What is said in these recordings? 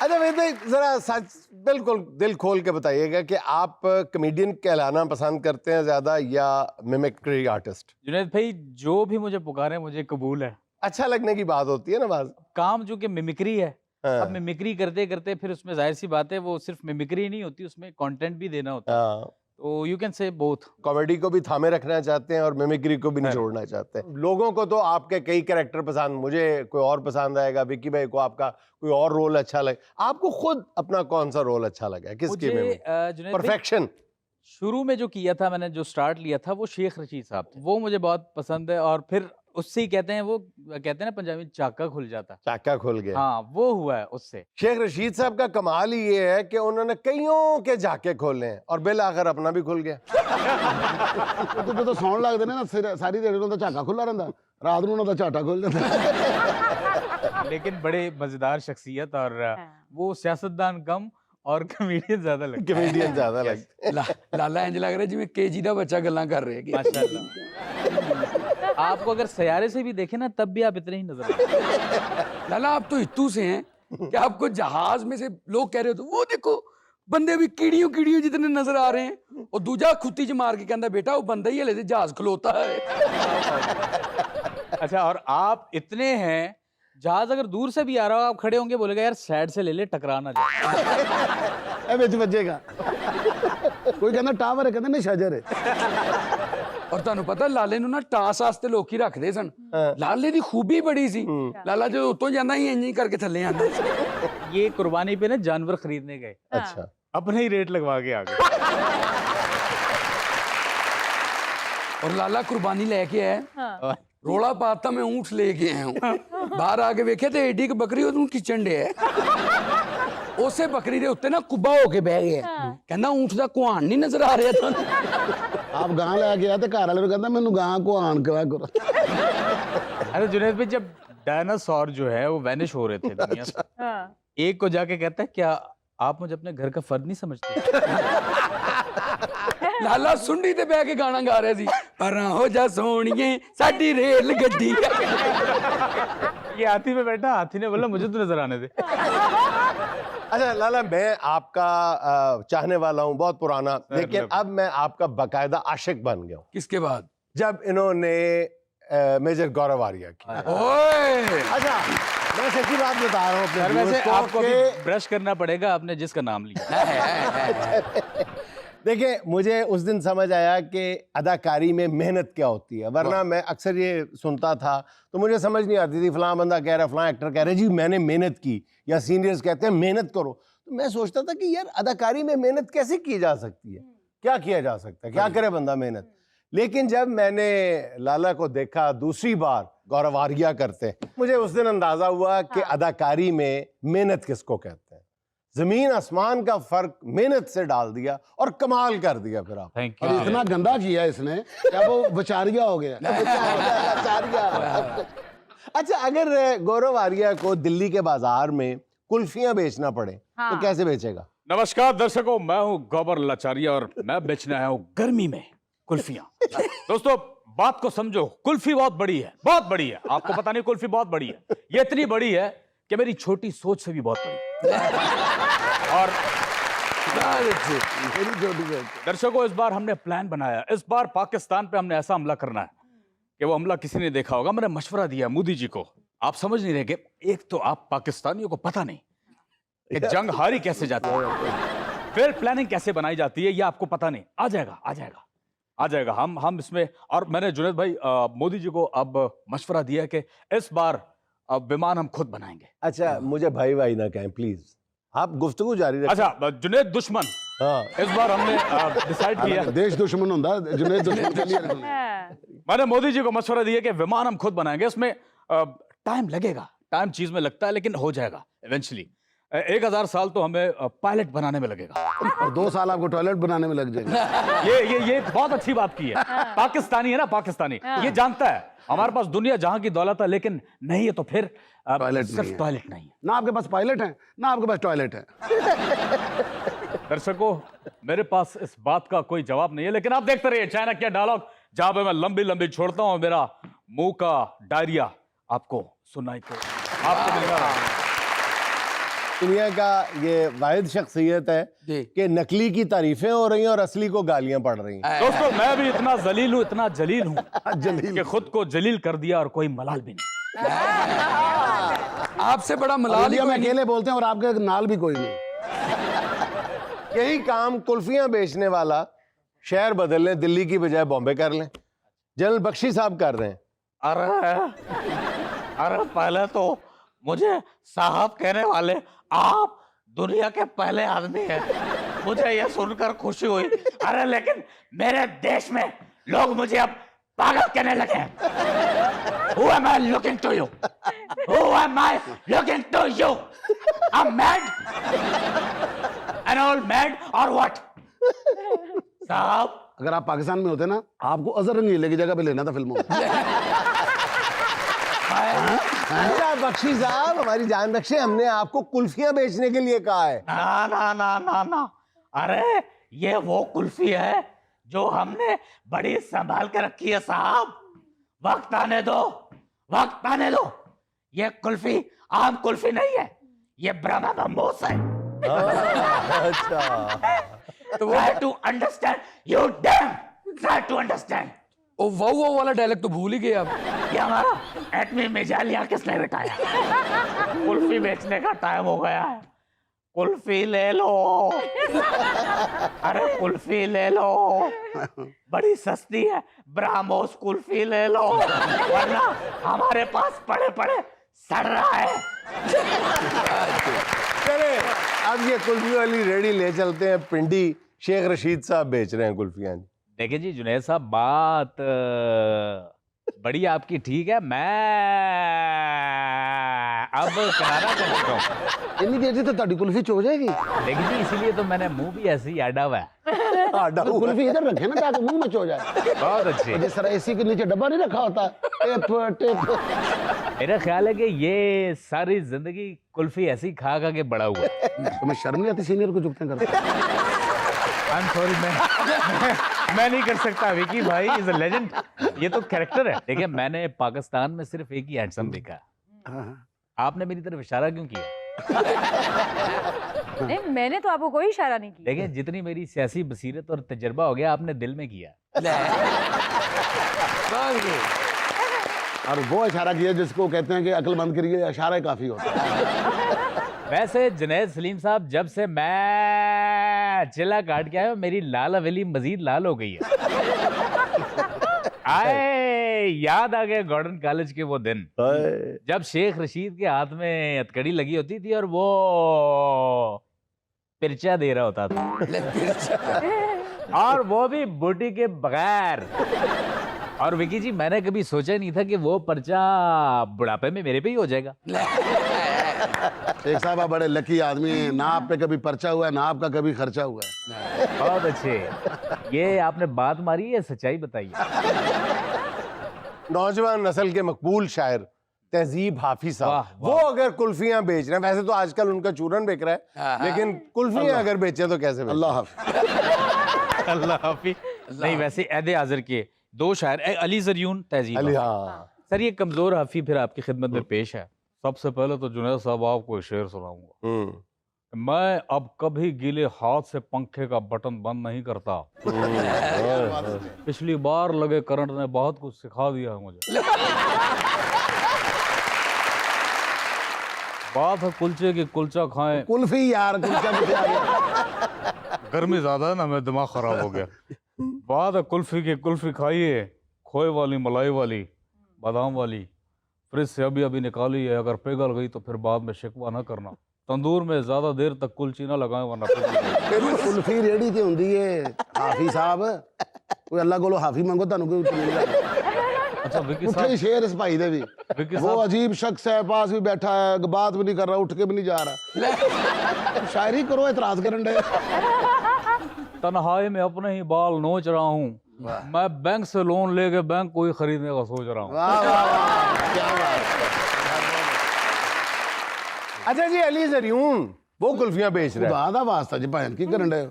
अच्छा वेद भाई जरा सच बिल्कुल दिल खोल के बताइएगा कि आप कमेडियन कहलाना पसंद करते हैं ज्यादा या मिमिक्री आर्टिस्ट? जुनैद भाई जो भी मुझे पुकारे मुझे कबूल है। अच्छा लगने की बात होती है ना बात। काम जो कि मिमिक्री है, हाँ। अब मिमिक्री करते करते फिर उसमें जाहिर सी बात है वो सिर्फ मिमिक्री नहीं होती, उसमें कंटेंट भी देना होता है। हाँ, तो you can say both. Comedy को भी थामे रखना चाहते हैं और मिमिक्री को भी नहीं छोड़ना चाहते हैं। लोगों को तो आपके कई कैरेक्टर पसंद, मुझे कोई और पसंद आएगा, विक्की भाई को आपका कोई और रोल अच्छा लगे, आपको खुद अपना कौन सा रोल अच्छा लगा किसके में? जुनैद भाई परफेक्शन। शुरू में जो किया था मैंने, जो स्टार्ट लिया था वो शेख रशीद साहब थे, वो मुझे बहुत पसंद है। और फिर उससे ही कहते हैं, वो कहते हैं ना पंजाबी, चाका खुल जाता। चाका खुल गया। हाँ, वो हुआ है उससे। शेख रशीद साहब का कमाल ही ये है कि उन्होंने कईयों के झाके खोले हैं और बिल आखिर अपना भी खुल गया। तो ਜਦੋਂ ਸੌਣ ਲੱਗਦੇ ਨੇ ਨਾ ਸਾਰੀ ਦਿਹਾੜੀ ਉਹਨਾਂ ਦਾ ਝਾਕਾ ਖੁੱਲਾ ਰਹਿੰਦਾ, ਰਾਤ ਨੂੰ ਉਹਨਾਂ ਦਾ ਝਾਟਾ ਖੁੱਲ ਜਾਂਦਾ। लेकिन बड़े मजेदार शख्सियत, और वो सियासतदान कम और कमेडियन ज्यादा लगता है। कमेडियन ज्यादा लगते हैं। ਲਾਲਾ ਇੰਜ ਲੱਗ ਰਿਹਾ ਜਿਵੇਂ ਕੇਜੀ ਦਾ ਬੱਚਾ ਗੱਲਾਂ ਕਰ ਰਿਹਾ ਕਿ माशाल्लाह। आपको अगर सयारे से भी देखे ना तब भी आप इतने ही नजर आते हैं। लाला आप तो इत्तू से हैं कि आपको जहाज में से लोग कह रहे हो तो वो देखो बंदे भी कीड़ियों कीड़ियों जितने नजर आ रहे हैं, और दूजा खुत्ती च मार के कहता बेटा वो बंदा ही हले से जहाज खलोता है। अच्छा, और आप इतने हैं, जहाज अगर दूर से भी आ रहा हो आप खड़े होंगे, बोलेगा यार साइड से ले ले, टकरा ना जाए। ਇਹ ਵਿੱਚ ਵੱਜੇਗਾ। ਕੋਈ ਕਹਿੰਦਾ ਟਾਵਰ ਹੈ, ਕਹਿੰਦਾ ਨਹੀਂ ਸ਼ਜਰ ਹੈ। और ਤੁਹਾਨੂੰ ਪਤਾ ਲਾਲੇ ਨੂੰ ਨਾ ਟਾਸ ਵਾਸਤੇ ਲੋਕੀ ਰੱਖਦੇ ਸਨ। ਲਾਲੇ ਦੀ ਖੂਬੀ ਬੜੀ ਸੀ, ਲਾਲਾ ਜਦੋਂ ਉੱਤੋਂ ਜਾਂਦਾ ਸੀ ਇੰਜ ਹੀ ਕਰਕੇ ਥੱਲੇ ਆਉਂਦਾ ਸੀ। ये कुर्बानी पे ना जानवर खरीदने गए, अच्छा, अपने ही रेट लगवा के आ गए। और लाला कुर्बानी लेके आया, रोला पाता मैं ऊँट लेके आया हूँ। बाहर आके वेखे तो एडी की बकरी ਉਹਨੂੰ ਖਿੱਚਣ ਡਿਆ। ਉਸੇ ਬੱਕਰੀ ਦੇ ਉੱਤੇ ਨਾ ਕੁੱਬਾ ਹੋ ਕੇ ਬਹਿ ਗਿਆ, ਕਹਿੰਦਾ ਊਂਠ ਦਾ ਕੁਹਾਨ ਨਹੀਂ ਨਜ਼ਰ ਆ ਰਿਹਾ ਤੁਹਾਨੂੰ? ਆਪ ਗਾਂ ਲੈ ਕੇ ਆ ਤੇ ਘਰ ਵਾਲੇ ਨੂੰ ਕਹਿੰਦਾ ਮੈਨੂੰ ਗਾਂ ਕੁਹਾਨ ਕਿਹਾ ਕਰੋ। अरे जुनैद भाई, जब डायनासोर जो है वो वैनिश हो रहे थे दुनिया से, एक को जाके कहता है क्या आप मुझे अपने घर का फर्द नहीं समझते? ਲਾਲਾ ਸੁੰਡੀ ਤੇ ਬਹਿ ਕੇ ਗਾਣਾ ਗਾ ਰਿਹਾ ਸੀ, ਪਰਾਂ ਹੋ ਜਾ ਸੋਹਣੀਏ ਸਾਡੀ ਰੇਲ ਗੱਡੀ। ये हाथी में बैठा, हाथी ने बोला मुझे तो नजर आने दे। अच्छा लाला, मैं आपका चाहने वाला हूँ बहुत पुराना, लेकिन अब मैं आपका बाकायदा आशिक बन गया हूँ किसके बाद? जब इन्होंने मेजर गौरव आर्या की। ओए अच्छा, मैं सच्ची बात बता रहा हूँ अपने सर, वैसे viewers को आपको कि अभी ब्रश करना पड़ेगा, आपने जिसका नाम लिया। देखिए, मुझे उस दिन समझ आया कि अदाकारी में मेहनत क्या होती है, वरना मैं अक्सर ये सुनता था तो मुझे समझ नहीं आती थी, फलां बंदा कह रहा है, फलां एक्टर कह रहा है जी मैंने मेहनत की, या सीनियर्स कहते हैं मेहनत करो। तो मैं सोचता था कि यार अदाकारी में मेहनत कैसे की जा सकती है, क्या किया जा सकता है, क्या करे बंदा मेहनत। लेकिन जब मैंने लाला को देखा दूसरी बार गौरव आर्या करते, मुझे उस दिन अंदाजा हुआ कि अदाकारी में मेहनत किसको कहते हैं। जमीन आसमान का फर्क मेहनत से डाल दिया और कमाल कर दिया फिर आप। थैंक और यू। इतना गंदा किया इसने क्या वो बेचारिया हो गया। अच्छा, अगर गौरव आर्या को दिल्ली के बाजार में कुल्फियां बेचना पड़े तो कैसे बेचेगा? नमस्कार दर्शकों, मैं हूं गौबर लाचारिया और मैं बेचने आया हूं गर्मी में कुल्फियां। दोस्तों बात को समझो, कुल्फी बहुत बड़ी है, बहुत बड़ी है। आपको पता नहीं कुल्फी बहुत बड़ी है, ये इतनी बड़ी है कि मेरी छोटी सोच से भी बहुत बड़ी। और दर्शकों, इस बार हमने प्लान बनाया, इस बार पाकिस्तान पे हमने ऐसा हमला करना है कि वो हमला किसी ने देखा होगा। मैंने मशवरा दिया मोदी जी को, आप समझ नहीं रहे कि एक तो आप पाकिस्तानियों को पता नहीं कि जंग हारी कैसे जाती है, फिर प्लानिंग कैसे बनाई जाती है ये आपको पता नहीं। आ जाएगा आ जाएगा आ जाएगा। हम इसमें, और मैंने जुनैद भाई मोदी जी को अब मशवरा दिया कि इस बार अब विमान हम खुद बनाएंगे। अच्छा, मुझे भाई भाई ना कहें प्लीज, आप गुफ्तगू जारी रखें। अच्छा जुनैद दुश्मन, हाँ, इस बार हमने डिसाइड किया, देश दुश्मन होता जुनैद दुश्मन। मैंने मोदी जी को मशवरा दिया कि विमान हम खुद बनाएंगे। इसमें टाइम लगेगा, टाइम चीज में लगता है, लेकिन हो जाएगा इवेंचुअली। 1000 साल तो हमें पायलट बनाने में लगेगा, और 2 साल आपको टॉयलेट बनाने में लग जाएगा। ये बहुत अच्छी बात की है। पाकिस्तानी है ना, पाकिस्तानी ये जानता है हमारे पास दुनिया जहां की दौलत है, लेकिन नहीं है तो फिर सिर्फ टॉयलेट नहीं है। ना आपके पास पायलट है ना आपके पास टॉयलेट है। दर्शकों, मेरे पास इस बात का कोई जवाब नहीं है, लेकिन आप देखते रहिए चाणक्य डायलॉग, जहां पे मैं लंबी लंबी छोड़ता हूं, मेरा मुंह का डायरिया आपको सुनाई को आपको मिलेगा। दुनिया का ये वाहिद शख्सियत है जी। कि नकली की तारीफें हो रही हैं और असली को गालियां पड़ रही हैं। दोस्तों मैं भी इतना जलील हूँ, इतना जलील हूँ जलील कि खुद को जलील कर दिया और कोई मलाल भी नहीं। आपसे बड़ा मलाल ही इंडिया में कोई नहीं। अकेले बोलते हैं और आपके नाल भी कोई नहीं। यही काम कुल्फियां बेचने वाला शहर बदल लें, दिल्ली की बजाय बॉम्बे कर लें। जनरल बख्शी साहब कर रहे हैं। अरे पहले तो मुझे साहब कहने वाले आप दुनिया के पहले आदमी हैं, मुझे यह सुनकर खुशी हुई। अरे लेकिन मेरे देश में लोग मुझे अब पागल कहने लगे हैं। Who am I looking to you? Who am I looking to you? I'm mad? An old mad or what? साहब अगर आप पाकिस्तान में होते ना, आपको अजहर रंगीले की जगह पे लेना था फिल्मों में। अच्छा बख्शी साहब, हमारी जान बख्शे, हमने आपको कुल्फियां बेचने के लिए कहा है। ना ना ना ना ना, अरे ये वो कुल्फी है जो हमने बड़ी संभाल के रखी है साहब। वक्त आने दो, वक्त आने दो। ये कुल्फी आम कुल्फी नहीं है, ये ब्रह्मा बम्बोस है। अच्छा, Try to understand, you damn! Try to understand. ओ वाह वाला डायलॉग तो भूल ही गए आप। ये हमारा एटमी मिसाइल यहाँ किसने बिठाया? कुल्फी बेचने का टाइम हो गया है। कुल्फी ले लो। अरे कुल्फी ले लो, बड़ी सस्ती है। ब्राह्मोस कुल्फी ले लो, वरना हमारे पास पड़े पड़े सड़ रहा है। चले अब ये कुल्फी वाली रेडी ले चलते हैं पिंडी। शेख रशीद साहब बेच रहे हैं कुल्फियां। देखिए जी जुनैद साहब, बात बड़ी आपकी ठीक है। मैं अब किनारा कर चुका हूँ। इतनी देर से तो ताड़ी कुल्फी चो जाएगी। देखिए जी इसीलिए तो मैंने मुंह भी ऐसे ही आड़ा हुआ है। तो कुल्फी इधर रखे ना ताकि मुंह में चो जाए। बहुत अच्छे। जिस तरह एसी के नीचे डब्बा नहीं रखा होता, टिप टिप। मेरा ख्याल है कि ये सारी जिंदगी कुल्फी ऐसी खा खा के बड़ा हुआ है। तुम्हें शर्म नहीं आती सीनियर को जुगते करते? I'm sorry, मैं नहीं कर सकता। विकी भाई इज अ लेजेंड, ये तो कैरेक्टर है। देखिए मैंने पाकिस्तान में सिर्फ एक ही हैंडसम देखा है। आपने मेरी तरफ इशारा क्यों किया? नहीं, मैंने तो आपको कोई इशारा नहीं किया। देखिए जितनी मेरी सियासी बसीरत और तजर्बा हो गया, आपने दिल में किया। और वो इशारा किया जिसको कहते हैं कि अक्लमंद के लिए इशारा ही काफी होता है। वैसे जुनैद सलीम साहब, जब से मैं चिल्ला काट के आया हूं, मेरी लाल हवेली मजीद लाल हो गई है। आए याद आ गए गॉर्डन कॉलेज के वो दिन जब शेख रशीद के हाथ में हथकड़ी लगी होती थी और वो पिरचा दे रहा होता था, और वो भी बूटी के बगैर। और विकी जी, मैंने कभी सोचा नहीं था कि वो पर्चा बुढ़ापे में मेरे पे ही हो जाएगा। एक साहब आप बड़े लकी आदमी हैं, ना आप पे कभी पर्चा हुआ है ना आपका कभी खर्चा हुआ है। बहुत अच्छे। ये आपने बात मारी है, सच्चाई बताइए। नौजवान नस्ल के मकबूल शायर तहजीब हाफिज साहब, वाह, वो अगर कुल्फियां बेच रहे हैं, वैसे तो आजकल उनका चूरन बिक रहा है, लेकिन कुल्फियां अगर बेचे तो कैसे बेचे? अल्लाह हाफिज। अल्लाह हाफिज। नहीं वैसे ऐदे हाजिर के दो शायर, अली जरियून, तहजीब अली, हाफिज। हाँ। सर ये कमजोर हाफी फिर आपकी खिदमत में पेश है। सबसे पहले तो जुनैद साहब आपको एक शेर सुनाऊंगा। मैं अब कभी गीले हाथ से पंखे का बटन बंद नहीं करता। पिछली बार लगे करंट ने बहुत कुछ सिखा दिया है मुझे। बात है कुलचे की, कुलचा खाएं। कुल्फी यार, कुल्चा किसे आ गया? गर्मी ज्यादा है ना, मेरा दिमाग खराब हो गया। बात है कुल्फी की, कुल्फी खाइए, खोए वाली, मलाई वाली, बादाम वाली, फ्रिज से अभी अभी निकाली है। अगर पिघल गई तो फिर बाद में शिकवा ना करना। तंदूर में ज्यादा देर तक कुलची ना लगाएं वरना पिघल कुल्फी रेडी ते हुंदी है हाफी साहब। कोई अल्लाह कोलो हाफी मंगो तानू कोई उत्तर मिल जाए। अच्छा विकी उठे साहब, शेर इस भाई दे भी। विकी वो साहब, अजीब शख्स है, पास भी बैठा है, बात भी नहीं कर रहा, उठ के भी नहीं जा रहा। शायरी करो, एतराज करन दे। तन्हाई में अपने ही बाल नोच रहा हूँ। मैं बैंक से लोन लेके बैंक को ही खरीदने का सोच रहा हूँ। वाह वाह वाह, क्या बात है। अच्छा जी, अली जरियून वो कुल्फियां बेच रहा है। खुदा दा वास्ता जी भैन की करन दे।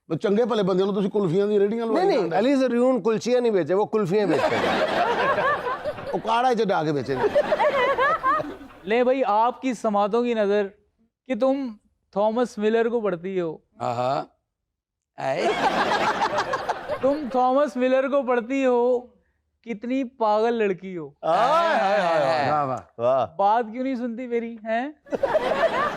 तो चंगे भले बंदे ਨੂੰ ਤੁਸੀਂ ਕੁਲਫੀਆਂ ਦੀ ਰੇੜੀਆਂ ਲਵਾਈ नहीं, अली जरियून कुल्चियां नहीं बेचे, वो कुल्फियां बेचते हैं। ਉਹ ਕਾੜਾ ਚ ਡਾ ਕੇ ਵੇਚੇ। ले भाई आपकी समातों की नजर कि तुम थॉमस मिलर को पढ़ती हो। आहा आए तुम थॉमस मिलर को पढ़ती हो, कितनी पागल लड़की हो। वाह वाह वाह बात क्यों नहीं सुनती मेरी हैं?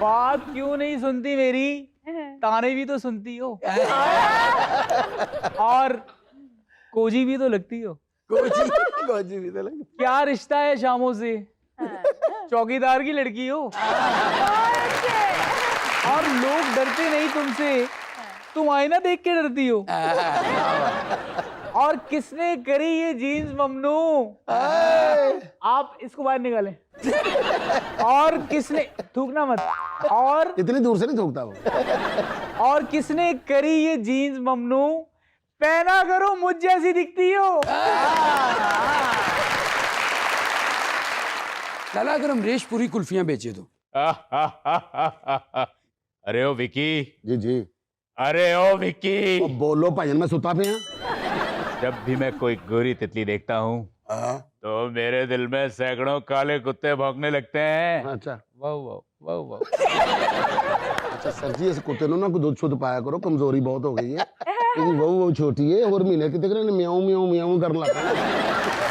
बात क्यों नहीं सुनती मेरी? ताने भी तो सुनती हो और कोजी भी तो लगती हो। कोजी भी तो लगी। क्या रिश्ता है शामों से? चौकीदार की लड़की हो और लोग डरते नहीं तुमसे, तुम आईना देख के डरती हो। और किसने करी ये जीन्स ममनू? आप इसको बाहर निकालें। और किसने, थूकना मत। और इतनी दूर से नहीं थूकता वो। और किसने करी ये जीन्स ममनू? पहना करो, मुझ जैसी दिखती हो। लाला अगर अमरीश पुरी कुल्फियां बेचे तो? अरे ओ विकी, जी जी अरे ओ विकी, ओ बोलो भाईजान मैं सुता पे जब भी मैं कोई गोरी तितली देखता हूँ तो मेरे दिल में सैकड़ों काले कुत्ते भौंकने लगते हैं। अच्छा वाह वाह वाह वाह। अच्छा सर जी इस कुत्ते नु ना कोई दूध शुद्ध पाया करो, कमजोरी बहुत हो गई है क्योंकि वो छोटी है और महीने की तक म्याऊं म्याऊं म्याऊं करने लगा।